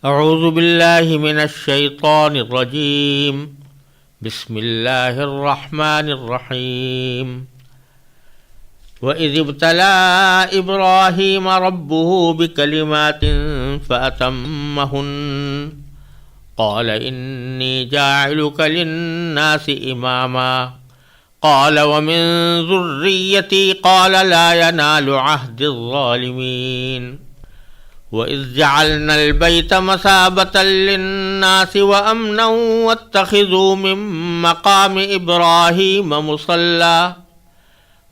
اعوذ باللہ من الشیطان الرجیم بسم اللہ الرحمن الرحیم وَإِذِ ابْتَلَىٰ إِبْرَاهِيمَ رَبُّهُ بِكَلِمَاتٍ فَأَتَمَّهُنَّ قَالَ إِنِّي جَاعِلُكَ لِلنَّاسِ إِمَامًا قَالَ وَمِن ذُرِّيَّتِي قَالَ لَا يَنَالُ عَهْدِي الظَّالِمِينَ وَإِذْ جَعَلْنَا الْبَيْتَ مَثَابَةً لِلنَّاسِ وَأَمْنًا وَاتَّخِذُوا مِن مَّقَامِ إِبْرَاهِيمَ مُصَلًّى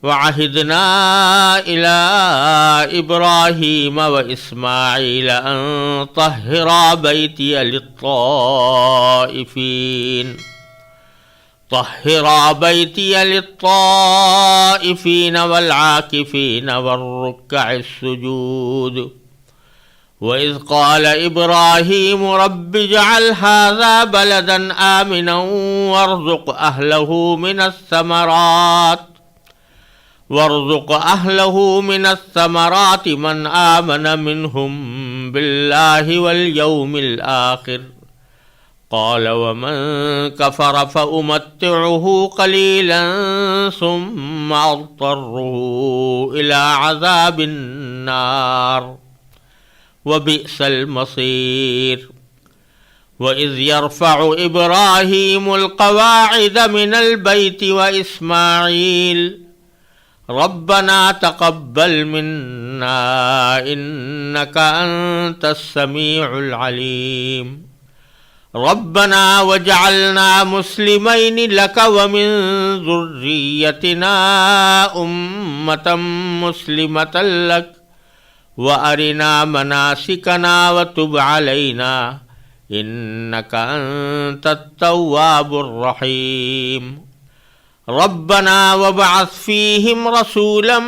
وَعَهِدْنَا إِلَىٰ إِبْرَاهِيمَ وَإِسْمَاعِيلَ أَن طَهِّرَا بَيْتِيَ لِلطَّائِفِينَ وَالْعَاكِفِينَ وَالرُّكَّعِ السُّجُودِ وَإِذْ قَالَ إِبْرَاهِيمُ رَبِّ اجْعَلْ هَٰذَا بَلَدًا آمِنًا وَارْزُقْ أَهْلَهُ مِنَ الثَّمَرَاتِ مَنْ آمَنَ مِنْهُم بِاللَّهِ وَالْيَوْمِ الْآخِرِ قَالَ وَمَن كَفَرَ فَأُمَتِّعُهُ قَلِيلًا ثُمَّ أَضْطَرُّهُ إِلَىٰ عَذَابِ النَّارِ وَبِئْسَ الْمَصِيرُ وَإِذْ يَرْفَعُ إِبْرَاهِيمُ الْقَوَاعِدَ مِنَ الْبَيْتِ وَإِسْمَاعِيلُ رَبَّنَا تَقَبَّلْ مِنَّا إِنَّكَ أَنتَ السَّمِيعُ الْعَلِيمُ رَبَّنَا وَاجْعَلْنَا مُسْلِمَيْنِ لَكَ وَمِن ذُرِّيَّتِنَا أُمَّةً مُّسْلِمَةً لَكَ وَأَرِنَا مَنَاسِكَنَا وَتُبْ عَلَيْنَا إِنَّكَ أَنتَ التَّوَّابُ الرَّحِيمُ رَبَّنَا وَابْعَثْ فِيهِمْ رَسُولًا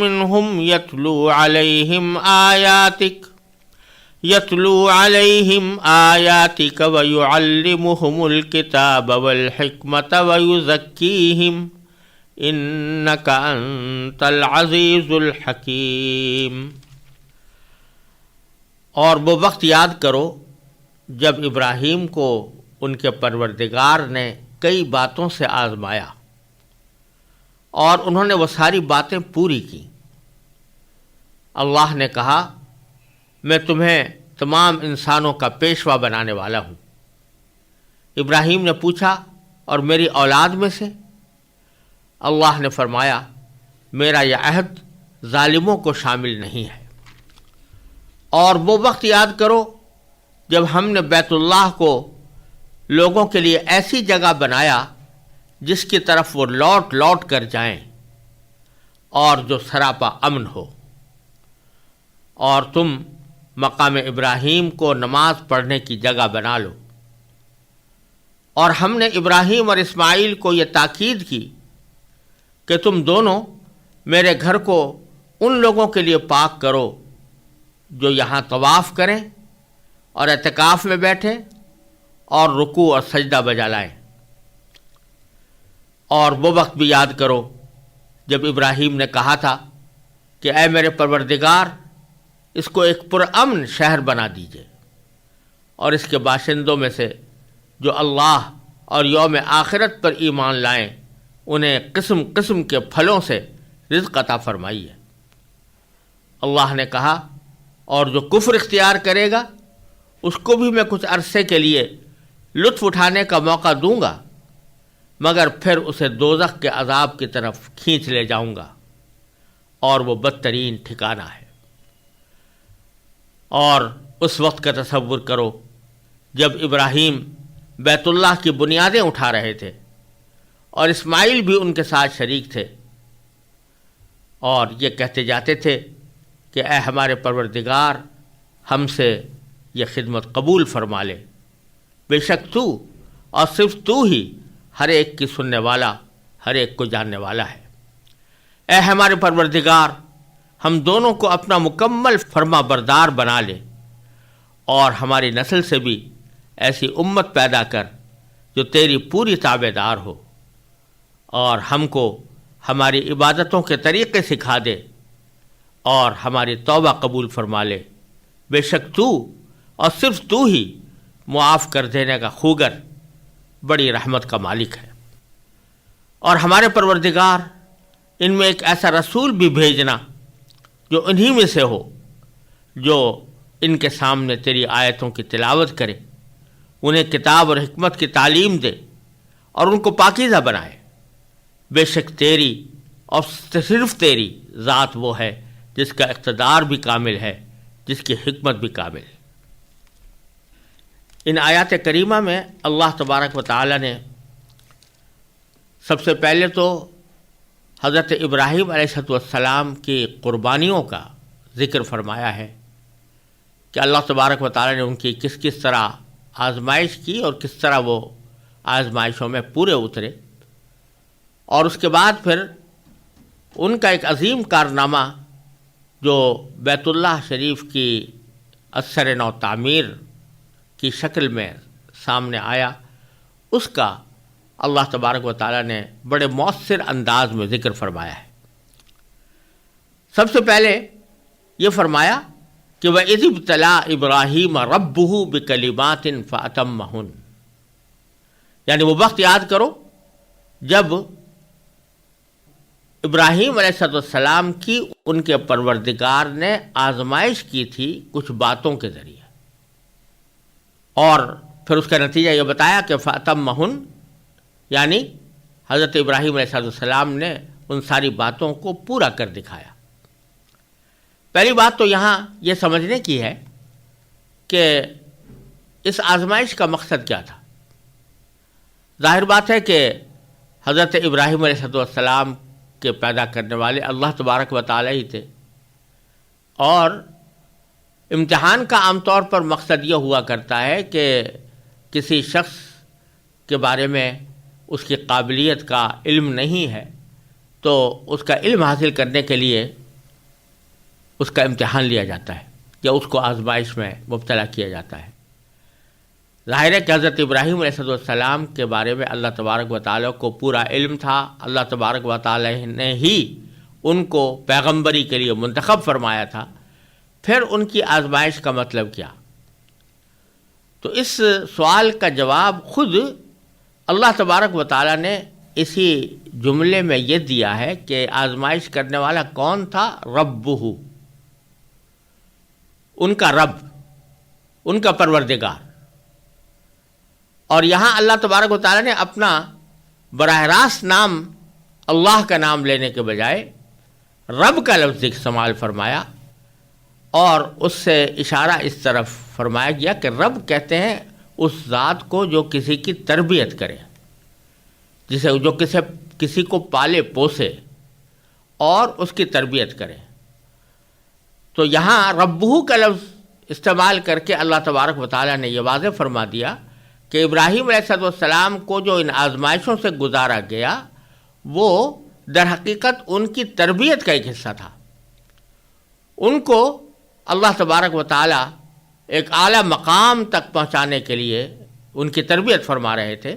مِّنْهُمْ يَتْلُو عَلَيْهِمْ آيَاتِكَ وَيُعَلِّمُهُمُ الْكِتَابَ وَالْحِكْمَةَ وَيُزَكِّيهِمْ إِنَّكَ أَنتَ الْعَزِيزُ الْحَكِيمُ۔ اور وہ وقت یاد کرو جب ابراہیم کو ان کے پروردگار نے کئی باتوں سے آزمایا اور انہوں نے وہ ساری باتیں پوری کی۔ اللہ نے کہا میں تمہیں تمام انسانوں کا پیشوا بنانے والا ہوں۔ ابراہیم نے پوچھا اور میری اولاد میں سے؟ اللہ نے فرمایا میرا یہ عہد ظالموں کو شامل نہیں ہے۔ اور وہ وقت یاد کرو جب ہم نے بیت اللہ کو لوگوں کے لیے ایسی جگہ بنایا جس کی طرف وہ لوٹ لوٹ کر جائیں اور جو سراپا امن ہو، اور تم مقام ابراہیم کو نماز پڑھنے کی جگہ بنا لو۔ اور ہم نے ابراہیم اور اسماعیل کو یہ تاکید کی کہ تم دونوں میرے گھر کو ان لوگوں کے لیے پاک کرو جو یہاں طواف کریں اور اعتکاف میں بیٹھیں اور رکوع اور سجدہ بجا لائیں۔ اور وہ وقت بھی یاد کرو جب ابراہیم نے کہا تھا کہ اے میرے پروردگار اس کو ایک پرامن شہر بنا دیجئے، اور اس کے باشندوں میں سے جو اللہ اور یوم آخرت پر ایمان لائیں انہیں قسم قسم کے پھلوں سے رزق عطا فرمائیے۔ اللہ نے کہا اور جو کفر اختیار کرے گا اس کو بھی میں کچھ عرصے کے لیے لطف اٹھانے کا موقع دوں گا، مگر پھر اسے دوزخ کے عذاب کی طرف کھینچ لے جاؤں گا، اور وہ بدترین ٹھکانہ ہے۔ اور اس وقت کا تصور کرو جب ابراہیم بیت اللہ کی بنیادیں اٹھا رہے تھے اور اسماعیل بھی ان کے ساتھ شریک تھے، اور یہ کہتے جاتے تھے کہ اے ہمارے پروردگار ہم سے یہ خدمت قبول فرما لے، بے شک تو اور صرف تو ہی ہر ایک کی سننے والا، ہر ایک کو جاننے والا ہے۔ اے ہمارے پروردگار ہم دونوں کو اپنا مکمل فرما بردار بنا لے، اور ہماری نسل سے بھی ایسی امت پیدا کر جو تیری پوری تابع دار ہو، اور ہم کو ہماری عبادتوں کے طریقے سکھا دے اور ہماری توبہ قبول فرما لے، بے شک تو اور صرف تو ہی معاف کر دینے کا خوگر بڑی رحمت کا مالک ہے۔ اور ہمارے پروردگار ان میں ایک ایسا رسول بھی بھیجنا جو انہی میں سے ہو، جو ان کے سامنے تیری آیتوں کی تلاوت کرے، انہیں کتاب اور حکمت کی تعلیم دے اور ان کو پاکیزہ بنائے۔ بے شک تیری اور صرف تیری ذات وہ ہے جس کا اقتدار بھی کامل ہے، جس کی حکمت بھی کامل ہے۔ ان آیات کریمہ میں اللہ تبارک و تعالی نے سب سے پہلے تو حضرت ابراہیم علیہ السلام کی قربانیوں کا ذکر فرمایا ہے کہ اللہ تبارک و تعالی نے ان کی کس کس طرح آزمائش کی اور کس طرح وہ آزمائشوں میں پورے اترے، اور اس کے بعد پھر ان کا ایک عظیم کارنامہ جو بیت اللہ شریف کی اثر نو تعمیر کی شکل میں سامنے آیا، اس کا اللہ تبارک و تعالیٰ نے بڑے مؤثر انداز میں ذکر فرمایا ہے۔ سب سے پہلے یہ فرمایا کہ وَإِذِ ابْتَلَىٰ إِبْرَاهِيمَ رَبُّهُ بِكَلِمَاتٍ فَأَتَمَّهُنَّ، یعنی وہ وقت یاد کرو جب ابراہیم علیہ السلام کی ان کے پروردگار نے آزمائش کی تھی کچھ باتوں کے ذریعے، اور پھر اس کا نتیجہ یہ بتایا کہ فَأَتَمَّهُنَّ، یعنی حضرت ابراہیم علیہ السلام نے ان ساری باتوں کو پورا کر دکھایا۔ پہلی بات تو یہاں یہ سمجھنے کی ہے کہ اس آزمائش کا مقصد کیا تھا۔ ظاہر بات ہے کہ حضرت ابراہیم علیہ السلام کے پیدا کرنے والے اللہ تبارک و تعالی ہی تھے، اور امتحان کا عام طور پر مقصد یہ ہوا کرتا ہے کہ کسی شخص کے بارے میں اس کی قابلیت کا علم نہیں ہے تو اس کا علم حاصل کرنے کے لیے اس کا امتحان لیا جاتا ہے یا اس کو آزمائش میں مبتلا کیا جاتا ہے۔ ظاہر ہے کہ حضرت ابراہیم علیہ السلام کے بارے میں اللہ تبارک و تعالیٰ کو پورا علم تھا، اللہ تبارک و تعالیٰ نے ہی ان کو پیغمبری کے لیے منتخب فرمایا تھا، پھر ان کی آزمائش کا مطلب کیا؟ تو اس سوال کا جواب خود اللہ تبارک و تعالیٰ نے اسی جملے میں یہ دیا ہے کہ آزمائش کرنے والا کون تھا؟ ربہ، ان کا رب، ان کا پروردگار۔ اور یہاں اللہ تبارک و تعالیٰ نے اپنا براہ راست نام اللہ کا نام لینے کے بجائے رب کا لفظ استعمال فرمایا، اور اس سے اشارہ اس طرف فرمایا گیا کہ رب کہتے ہیں اس ذات کو جو کسی کی تربیت کرے، جو کسی کو پالے پوسے اور اس کی تربیت کرے۔ تو یہاں ربہ کا لفظ استعمال کر کے اللہ تبارک و تعالیٰ نے یہ واضح فرما دیا کہ ابراہیم علیہ السلام کو جو ان آزمائشوں سے گزارا گیا وہ در حقیقت ان کی تربیت کا ایک حصہ تھا۔ ان کو اللہ تبارک و تعالیٰ ایک اعلیٰ مقام تک پہنچانے کے لیے ان کی تربیت فرما رہے تھے،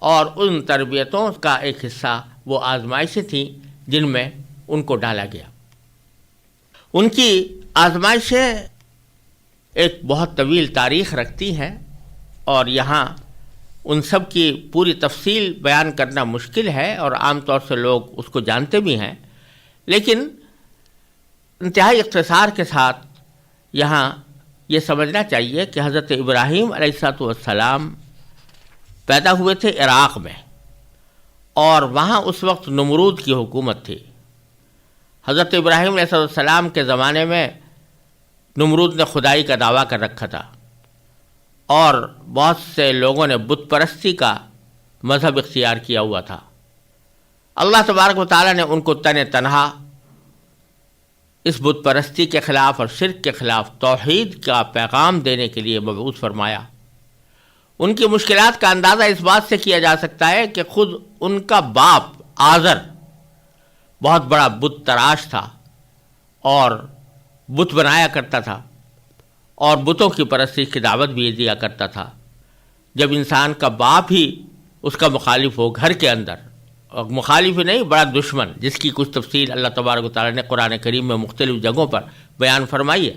اور ان تربیتوں کا ایک حصہ وہ آزمائشیں تھیں جن میں ان کو ڈالا گیا۔ ان کی آزمائشیں ایک بہت طویل تاریخ رکھتی ہیں، اور یہاں ان سب کی پوری تفصیل بیان کرنا مشکل ہے، اور عام طور سے لوگ اس کو جانتے بھی ہیں، لیکن انتہائی اختصار کے ساتھ یہاں یہ سمجھنا چاہیے کہ حضرت ابراہیم علیہ السلام پیدا ہوئے تھے عراق میں، اور وہاں اس وقت نمرود کی حکومت تھی۔ حضرت ابراہیم علیہ السلام کے زمانے میں نمرود نے خدائی کا دعویٰ کر رکھا تھا، اور بہت سے لوگوں نے بت پرستی کا مذہب اختیار کیا ہوا تھا۔ اللہ تبارک و تعالیٰ نے ان کو تنہا اس بت پرستی کے خلاف اور شرک کے خلاف توحید کا پیغام دینے کے لیے مبعوث فرمایا۔ ان کی مشکلات کا اندازہ اس بات سے کیا جا سکتا ہے کہ خود ان کا باپ آزر بہت بڑا بت تراش تھا اور بت بنایا کرتا تھا، اور بتوں کی پرستی کی دعوت بھی دیا کرتا تھا۔ جب انسان کا باپ ہی اس کا مخالف ہو گھر کے اندر، اور مخالف ہی نہیں بڑا دشمن، جس کی کچھ تفصیل اللہ تبارک و تعالیٰ نے قرآن کریم میں مختلف جگہوں پر بیان فرمائی ہے،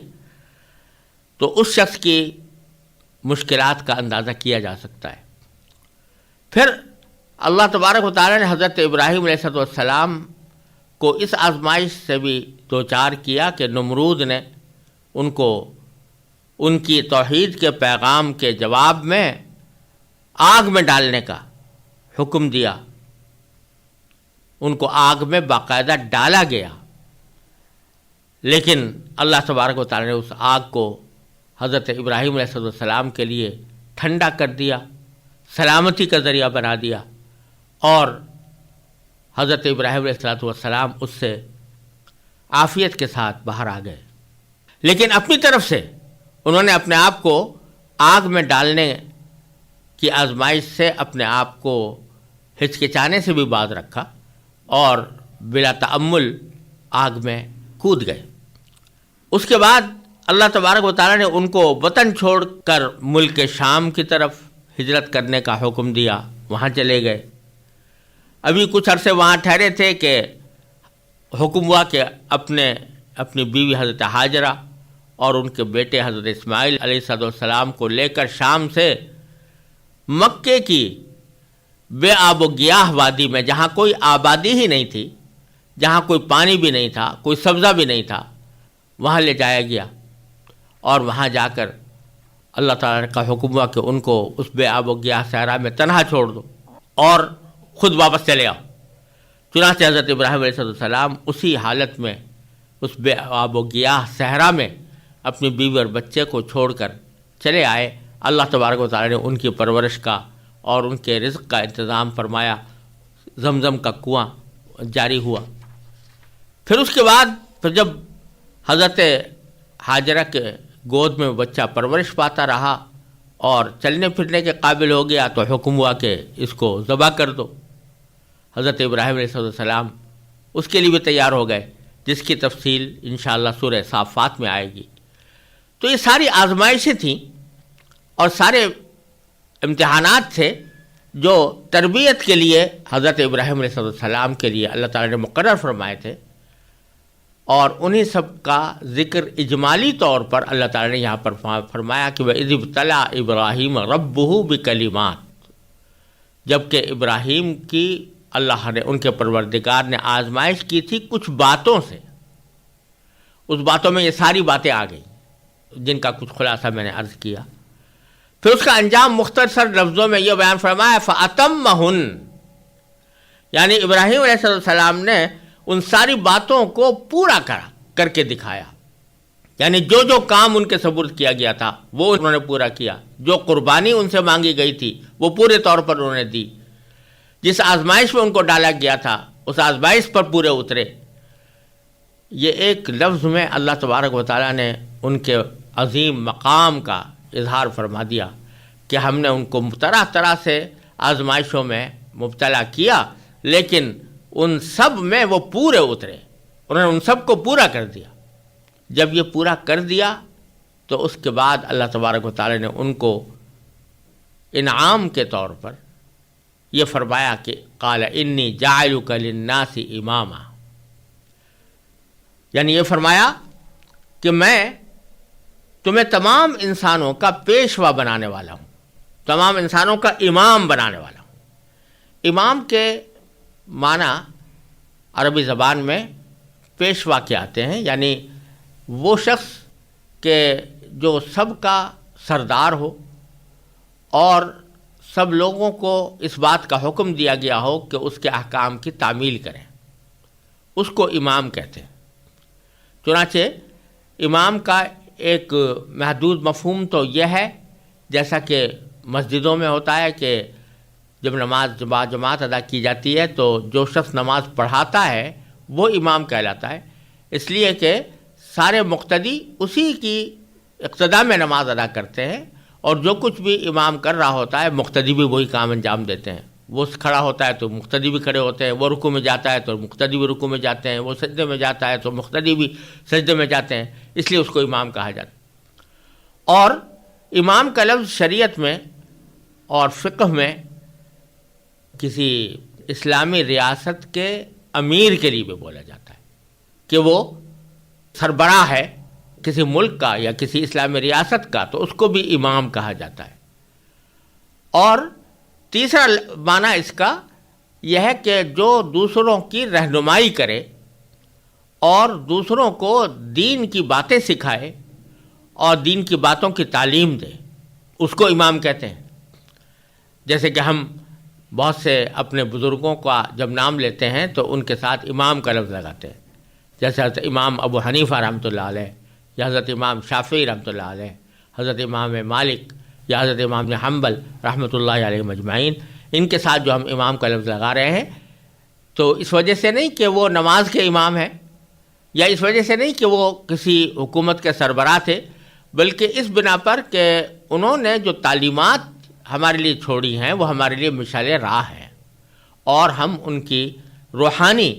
تو اس شخص کی مشکلات کا اندازہ کیا جا سکتا ہے۔ پھر اللہ تبارک و تعالیٰ نے حضرت ابراہیم علیہ السلام کو اس آزمائش سے بھی دوچار کیا کہ نمرود نے ان کو ان کی توحید کے پیغام کے جواب میں آگ میں ڈالنے کا حکم دیا، ان کو آگ میں باقاعدہ ڈالا گیا، لیکن اللہ تبارک و تعالیٰ نے اس آگ کو حضرت ابراہیم علیہ السلام کے لیے ٹھنڈا کر دیا، سلامتی کا ذریعہ بنا دیا، اور حضرت ابراہیم علیہ السلام اس سے عافیت کے ساتھ باہر آ گئے۔ لیکن اپنی طرف سے انہوں نے اپنے آپ کو آگ میں ڈالنے کی آزمائش سے اپنے آپ کو ہچکچانے سے بھی باز رکھا اور بلا تأمل آگ میں کود گئے۔ اس کے بعد اللہ تبارک و تعالیٰ نے ان کو وطن چھوڑ کر ملک شام کی طرف ہجرت کرنے کا حکم دیا، وہاں چلے گئے۔ ابھی کچھ عرصے وہاں ٹھہرے تھے کہ حکم ہوا کہ اپنی بیوی حضرت حاجرہ اور ان کے بیٹے حضرت اسماعیل علیہ السلام کو لے کر شام سے مکے کی بے آب و گیاہ وادی میں، جہاں کوئی آبادی ہی نہیں تھی، جہاں کوئی پانی بھی نہیں تھا، کوئی سبزہ بھی نہیں تھا، وہاں لے جایا گیا، اور وہاں جا کر اللہ تعالیٰ کا حکم ہوا کہ ان کو اس بے آب و گیاہ صحرا میں تنہا چھوڑ دو اور خود واپس چلے آؤ۔ چنانچہ حضرت ابراہیم علیہ السلام اسی حالت میں اس بے آب و گیاہ صحرا میں اپنی بیوی اور بچے کو چھوڑ کر چلے آئے۔ اللہ تبارک و تعالیٰ نے ان کی پرورش کا اور ان کے رزق کا انتظام فرمایا، زمزم کا کنواں جاری ہوا۔ پھر اس کے بعد جب حضرت حاجرہ کے گود میں بچہ پرورش پاتا رہا اور چلنے پھرنے کے قابل ہو گیا تو حکم ہوا کہ اس کو ذبح کر دو۔ حضرت ابراہیم علیہ السلام اس کے لیے بھی تیار ہو گئے، جس کی تفصیل انشاءاللہ سورہ صافات میں آئے گی۔ تو یہ ساری آزمائشیں تھیں اور سارے امتحانات تھے جو تربیت کے لیے حضرت ابراہیم علیہ السلام کے لیے اللہ تعالیٰ نے مقرر فرمائے تھے، اور انہی سب کا ذکر اجمالی طور پر اللہ تعالیٰ نے یہاں پر فرمایا کہ وَإِذِ ابْتَلَىٰ إِبْرَاهِيمَ رَبُّهُ بِكَلِمَاتٍ، جبکہ ابراہیم کی اللہ نے، ان کے پروردگار نے آزمائش کی تھی کچھ باتوں سے۔ اس باتوں میں یہ ساری باتیں آ گئیں جن کا کچھ خلاصہ میں نے عرض کیا۔ پھر اس کا انجام مختصر لفظوں میں یہ بیان فرمایا فَأَتَمَّهُنَّ، یعنی ابراہیم علیہ السلام نے ان ساری باتوں کو پورا کر کے دکھایا، یعنی جو جو کام ان کے سپرد کیا گیا تھا وہ انہوں نے پورا کیا، جو قربانی ان سے مانگی گئی تھی وہ پورے طور پر انہوں نے دی، جس آزمائش میں ان کو ڈالا گیا تھا اس آزمائش پر پورے اترے۔ یہ ایک لفظ میں اللہ تبارک و تعالیٰ نے ان کے عظیم مقام کا اظہار فرما دیا کہ ہم نے ان کو طرح طرح سے آزمائشوں میں مبتلا کیا، لیکن ان سب میں وہ پورے اترے، انہوں نے ان سب کو پورا کر دیا۔ جب یہ پورا کر دیا تو اس کے بعد اللہ تبارک و تعالیٰ نے ان کو انعام کے طور پر یہ فرمایا کہ قال انی جاعلک للناس اماما، یعنی یہ فرمایا کہ میں تمہیں تمام انسانوں کا پیشوا بنانے والا ہوں، تمام انسانوں کا امام بنانے والا ہوں۔ امام کے معنی عربی زبان میں پیشوا کے آتے ہیں، یعنی وہ شخص کہ جو سب کا سردار ہو اور سب لوگوں کو اس بات کا حکم دیا گیا ہو کہ اس کے احکام کی تعمیل کریں، اس کو امام کہتے ہیں۔ چنانچہ امام کا ایک محدود مفہوم تو یہ ہے، جیسا کہ مسجدوں میں ہوتا ہے کہ جب نماز جماعت ادا کی جاتی ہے تو جو شخص نماز پڑھاتا ہے وہ امام کہلاتا ہے، اس لیے کہ سارے مقتدی اسی کی اقتداء میں نماز ادا کرتے ہیں، اور جو کچھ بھی امام کر رہا ہوتا ہے مقتدی بھی وہی کام انجام دیتے ہیں۔ وہ کھڑا ہوتا ہے تو مقتدی بھی کھڑے ہوتے ہیں، وہ رکوع میں جاتا ہے تو مقتدی بھی رکوع میں جاتے ہیں، وہ سجدے میں جاتا ہے تو مقتدی بھی سجدے میں جاتے ہیں، اس لیے اس کو امام کہا جاتا ہے۔ اور امام کا لفظ شریعت میں اور فقہ میں کسی اسلامی ریاست کے امیر کے لیے بھی بولا جاتا ہے کہ وہ سربراہ ہے کسی ملک کا یا کسی اسلامی ریاست کا تو اس کو بھی امام کہا جاتا ہے. اور تیسرا معنی اس کا یہ ہے کہ جو دوسروں کی رہنمائی کرے اور دوسروں کو دین کی باتیں سکھائے اور دین کی باتوں کی تعلیم دے، اس کو امام کہتے ہیں. جیسے کہ ہم بہت سے اپنے بزرگوں کا جب نام لیتے ہیں تو ان کے ساتھ امام کا لفظ لگاتے ہیں، جیسے حضرت امام ابو حنیفہ رحمۃ اللہ علیہ، یا حضرت امام شافعی رحمۃ اللہ علیہ، حضرت امام مالک یا حضرت امام بن حنبل رحمۃ اللہ علیہ مجمعین. ان کے ساتھ جو ہم امام کا لفظ لگا رہے ہیں تو اس وجہ سے نہیں کہ وہ نماز کے امام ہیں، یا اس وجہ سے نہیں کہ وہ کسی حکومت کے سربراہ تھے، بلکہ اس بنا پر کہ انہوں نے جو تعلیمات ہمارے لیے چھوڑی ہیں وہ ہمارے لیے مشعل راہ ہیں، اور ہم ان کی روحانی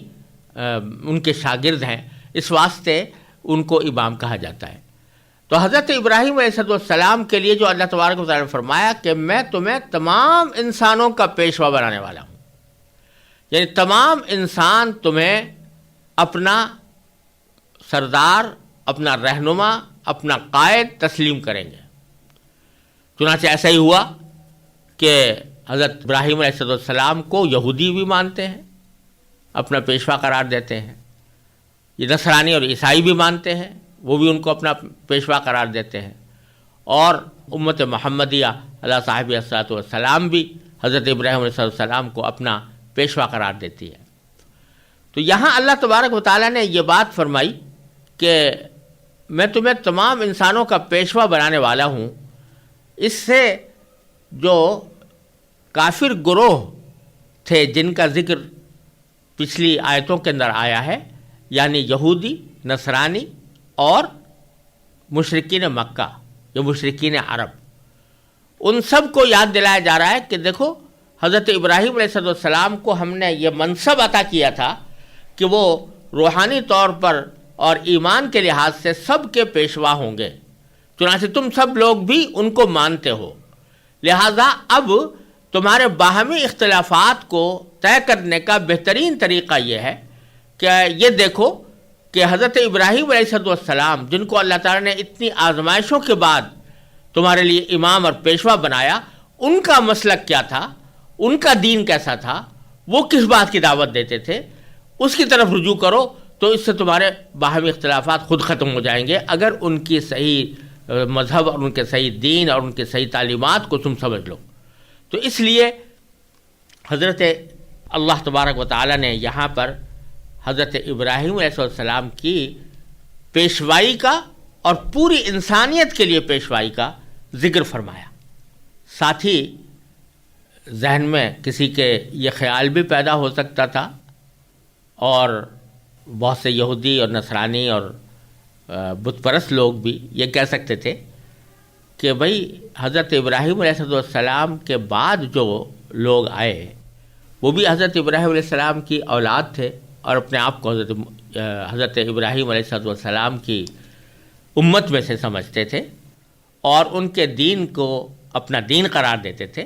ان کے شاگرد ہیں، اس واسطے ان کو امام کہا جاتا ہے. تو حضرت ابراہیم علیہ السلام کے لیے جو اللہ تبارک و تعالیٰ نے فرمایا کہ میں تمہیں تمام انسانوں کا پیشوا بنانے والا ہوں، یعنی تمام انسان تمہیں اپنا سردار، اپنا رہنما، اپنا قائد تسلیم کریں گے. چنانچہ ایسا ہی ہوا کہ حضرت ابراہیم علیہ السلام کو یہودی بھی مانتے ہیں، اپنا پیشوا قرار دیتے ہیں. یہ نصرانی اور عیسائی بھی مانتے ہیں، وہ بھی ان کو اپنا پیشوا قرار دیتے ہیں. اور امت محمدیہ علیہ صاحب الصلاۃ والسلام بھی حضرت ابراہیم علیہ السلام کو اپنا پیشوا قرار دیتی ہے. تو یہاں اللہ تبارک و تعالیٰ نے یہ بات فرمائی کہ میں تمہیں تمام انسانوں کا پیشوا بنانے والا ہوں. اس سے جو کافر گروہ تھے جن کا ذکر پچھلی آیتوں کے اندر آیا ہے، یعنی یہودی، نصرانی اور مشرکین مکہ یا مشرکین عرب، ان سب کو یاد دلایا جا رہا ہے کہ دیکھو حضرت ابراہیم علیہ السلام کو ہم نے یہ منصب عطا کیا تھا کہ وہ روحانی طور پر اور ایمان کے لحاظ سے سب کے پیشوا ہوں گے. چنانچہ تم سب لوگ بھی ان کو مانتے ہو، لہذا اب تمہارے باہمی اختلافات کو طے کرنے کا بہترین طریقہ یہ ہے کہ یہ دیکھو کہ حضرت ابراہیم علیہ السلام جن کو اللہ تعالیٰ نے اتنی آزمائشوں کے بعد تمہارے لیے امام اور پیشوا بنایا، ان کا مسلک کیا تھا، ان کا دین کیسا تھا، وہ کس بات کی دعوت دیتے تھے، اس کی طرف رجوع کرو تو اس سے تمہارے باہمی اختلافات خود ختم ہو جائیں گے اگر ان کی صحیح مذہب اور ان کے صحیح دین اور ان کے صحیح تعلیمات کو تم سمجھ لو. تو اس لیے حضرت اللہ تبارک و تعالیٰ نے یہاں پر حضرت ابراہیم علیہ السلام کی پیشوائی کا اور پوری انسانیت کے لیے پیشوائی کا ذکر فرمایا. ساتھ ہی ذہن میں کسی کے یہ خیال بھی پیدا ہو سکتا تھا، اور بہت سے یہودی اور نصرانی اور بت پرست لوگ بھی یہ کہہ سکتے تھے کہ بھئی حضرت ابراہیم علیہ السلام کے بعد جو لوگ آئے وہ بھی حضرت ابراہیم علیہ السلام کی اولاد تھے اور اپنے آپ کو حضرت ابراہیم علیہ السلام کی امت میں سے سمجھتے تھے اور ان کے دین کو اپنا دین قرار دیتے تھے،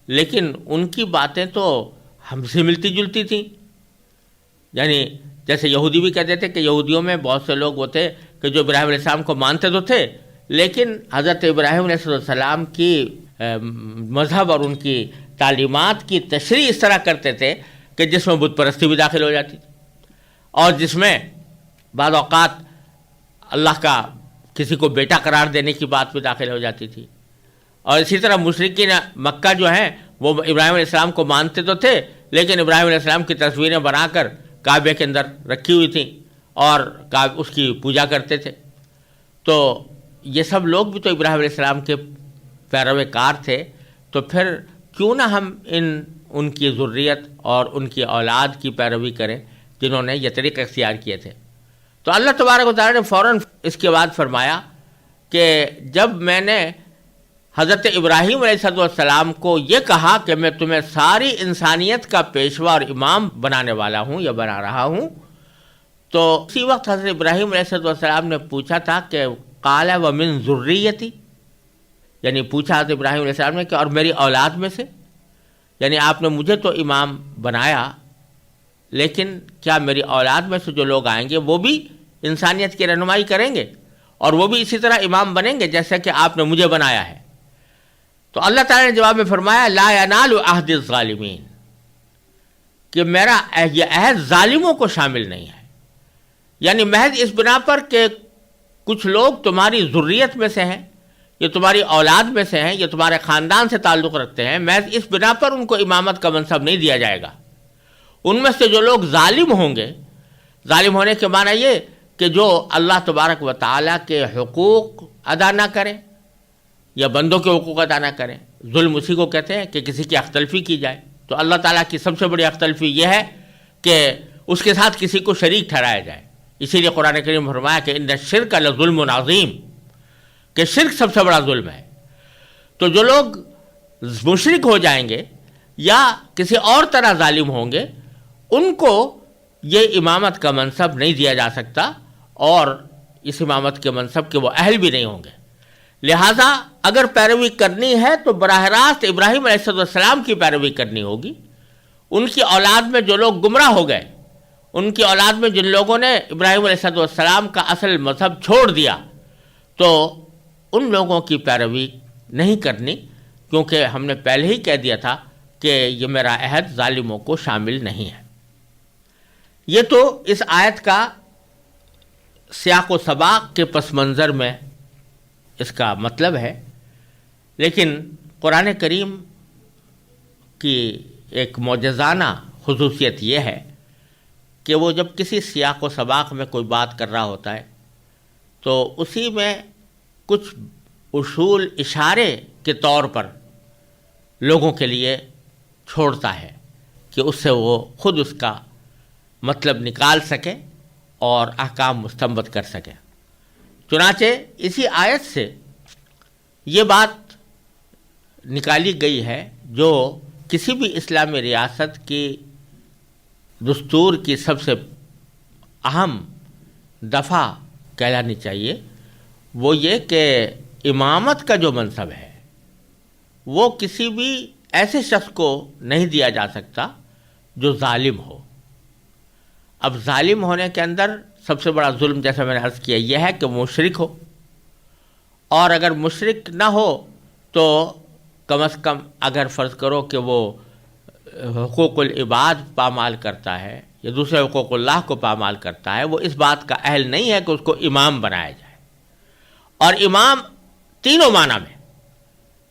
لیکن ان کی باتیں تو ہم سے ملتی جلتی تھیں. یعنی جیسے یہودی بھی کہتے تھے کہ یہودیوں میں بہت سے لوگ وہ تھے کہ جو ابراہیم علیہ السلام کو مانتے تو تھے، لیکن حضرت ابراہیم علیہ السلام کی مذہب اور ان کی تعلیمات کی تشریح اس طرح کرتے تھے کہ جس میں بت پرستی بھی داخل ہو جاتی تھی، اور جس میں بعض اوقات اللہ کا کسی کو بیٹا قرار دینے کی بات بھی داخل ہو جاتی تھی. اور اسی طرح مشرکین مکہ جو ہیں وہ ابراہیم علیہ السلام کو مانتے تو تھے، لیکن ابراہیم علیہ السلام کی تصویریں بنا کر کعبے کے اندر رکھی ہوئی تھیں اور اس کی پوجا کرتے تھے. تو یہ سب لوگ بھی تو ابراہیم علیہ السلام کے پیروے کار تھے، تو پھر کیوں نہ ہم ان کی ذریت اور ان کی اولاد کی پیروی کریں جنہوں نے یہ طریقہ اختیار کیے تھے. تو اللہ تبارک و تعالیٰ نے فوراً اس کے بعد فرمایا کہ جب میں نے حضرت ابراہیم علیہ السلام کو یہ کہا کہ میں تمہیں ساری انسانیت کا پیشوا اور امام بنانے والا ہوں یا بنا رہا ہوں، تو اسی وقت حضرت ابراہیم علیہ السلام نے پوچھا تھا کہ قال ومن ذریتی، یعنی پوچھا حضرت ابراہیم علیہ السلام نے کہ اور میری اولاد میں سے، یعنی آپ نے مجھے تو امام بنایا، لیکن کیا میری اولاد میں سے جو لوگ آئیں گے وہ بھی انسانیت کی رہنمائی کریں گے؟ اور وہ بھی اسی طرح امام بنیں گے جیسا کہ آپ نے مجھے بنایا ہے. تو اللہ تعالیٰ نے جواب میں فرمایا لا ینال عہد الظالمین، کہ میرا یہ عہد ظالموں کو شامل نہیں ہے. یعنی محض اس بنا پر کہ کچھ لوگ تمہاری ذریت میں سے ہیں، یہ تمہاری اولاد میں سے ہیں، یہ تمہارے خاندان سے تعلق رکھتے ہیں، محض اس بنا پر ان کو امامت کا منصب نہیں دیا جائے گا. ان میں سے جو لوگ ظالم ہوں گے، ظالم ہونے کے معنی یہ کہ جو اللہ تبارک و تعالیٰ کے حقوق ادا نہ کریں یا بندوں کے حقوق ادا نہ کریں. ظلم اسی کو کہتے ہیں کہ کسی کی حق تلفی کی جائے. تو اللہ تعالیٰ کی سب سے بڑی حق تلفی یہ ہے کہ اس کے ساتھ کسی کو شریک ٹھہرایا جائے. اسی لیے قرآن کریم میں فرمایا کہ ان الشرک لظلم عظیم، کہ شرک سب سے بڑا ظلم ہے. تو جو لوگ مشرک ہو جائیں گے یا کسی اور طرح ظالم ہوں گے، ان کو یہ امامت کا منصب نہیں دیا جا سکتا، اور اس امامت کے منصب کے وہ اہل بھی نہیں ہوں گے. لہٰذا اگر پیروی کرنی ہے تو براہ راست ابراہیم علیہ السلام کی پیروی کرنی ہوگی. ان کی اولاد میں جو لوگ گمراہ ہو گئے، ان کی اولاد میں جن لوگوں نے ابراہیم علیہ السلام کا اصل مذہب چھوڑ دیا، تو ان لوگوں کی پیروی نہیں کرنی، کیونکہ ہم نے پہلے ہی کہہ دیا تھا کہ یہ میرا عہد ظالموں کو شامل نہیں ہے. یہ تو اس آیت کا سیاق و سباق کے پس منظر میں اس کا مطلب ہے. لیکن قرآن کریم کی ایک معجزانہ خصوصیت یہ ہے کہ وہ جب کسی سیاق و سباق میں کوئی بات کر رہا ہوتا ہے تو اسی میں کچھ اصول اشارے کے طور پر لوگوں کے لیے چھوڑتا ہے کہ اس سے وہ خود اس کا مطلب نکال سکے اور احکام مستنبط کر سکے. چنانچہ اسی آیت سے یہ بات نکالی گئی ہے جو کسی بھی اسلامی ریاست کی دستور کی سب سے اہم دفعہ کہلانی چاہیے. وہ یہ کہ امامت کا جو منصب ہے وہ کسی بھی ایسے شخص کو نہیں دیا جا سکتا جو ظالم ہو. اب ظالم ہونے کے اندر سب سے بڑا ظلم، جیسا میں نے عرض کیا، یہ ہے کہ مشرک ہو، اور اگر مشرک نہ ہو تو کم از کم اگر فرض کرو کہ وہ حقوق العباد پامال کرتا ہے یا دوسرے حقوق اللہ کو پامال کرتا ہے، وہ اس بات کا اہل نہیں ہے کہ اس کو امام بنایا جائے. اور امام تینوں معنی میں،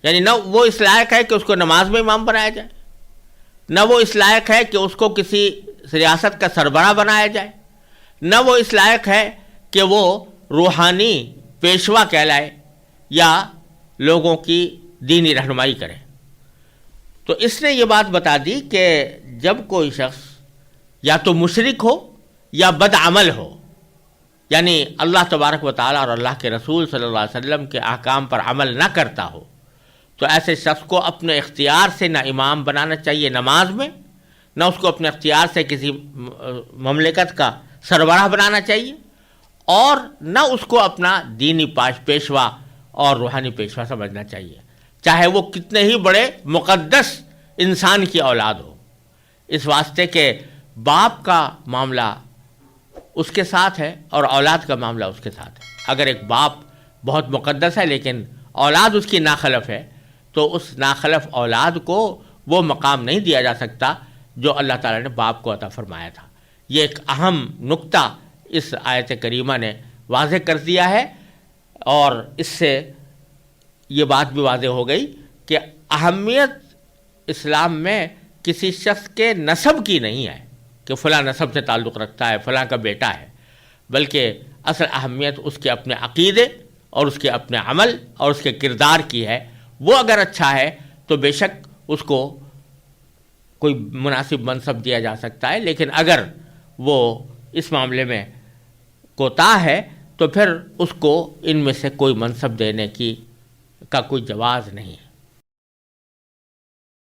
یعنی نہ وہ اس لائق ہے کہ اس کو نماز میں امام بنایا جائے، نہ وہ اس لائق ہے کہ اس کو کسی ریاست کا سربراہ بنایا جائے، نہ وہ اس لائق ہے کہ وہ روحانی پیشوا کہلائے یا لوگوں کی دینی رہنمائی کرے. تو اس نے یہ بات بتا دی کہ جب کوئی شخص یا تو مشرک ہو یا بدعمل ہو، یعنی اللہ تبارک و تعالیٰ اور اللہ کے رسول صلی اللہ علیہ وسلم کے احکام پر عمل نہ کرتا ہو، تو ایسے شخص کو اپنے اختیار سے نہ امام بنانا چاہیے نماز میں، نہ اس کو اپنے اختیار سے کسی مملکت کا سربراہ بنانا چاہیے، اور نہ اس کو اپنا دینی پیشوا اور روحانی پیشوا سمجھنا چاہیے، چاہے وہ کتنے ہی بڑے مقدس انسان کی اولاد ہو. اس واسطے کہ باپ کا معاملہ اس کے ساتھ ہے اور اولاد کا معاملہ اس کے ساتھ ہے. اگر ایک باپ بہت مقدس ہے لیکن اولاد اس کی ناخلف ہے، تو اس ناخلف اولاد کو وہ مقام نہیں دیا جا سکتا جو اللہ تعالیٰ نے باپ کو عطا فرمایا تھا. یہ ایک اہم نقطہ اس آیت کریمہ نے واضح کر دیا ہے، اور اس سے یہ بات بھی واضح ہو گئی کہ اہمیت اسلام میں کسی شخص کے نسب کی نہیں ہے کہ فلاں نسب سے تعلق رکھتا ہے، فلاں کا بیٹا ہے، بلکہ اصل اہمیت اس کے اپنے عقیدے اور اس کے اپنے عمل اور اس کے کردار کی ہے. وہ اگر اچھا ہے تو بے شک اس کو کوئی مناسب منصب دیا جا سکتا ہے، لیکن اگر وہ اس معاملے میں کوتاہ ہے تو پھر اس کو ان میں سے کوئی منصب دینے کا کوئی جواز نہیں ہے.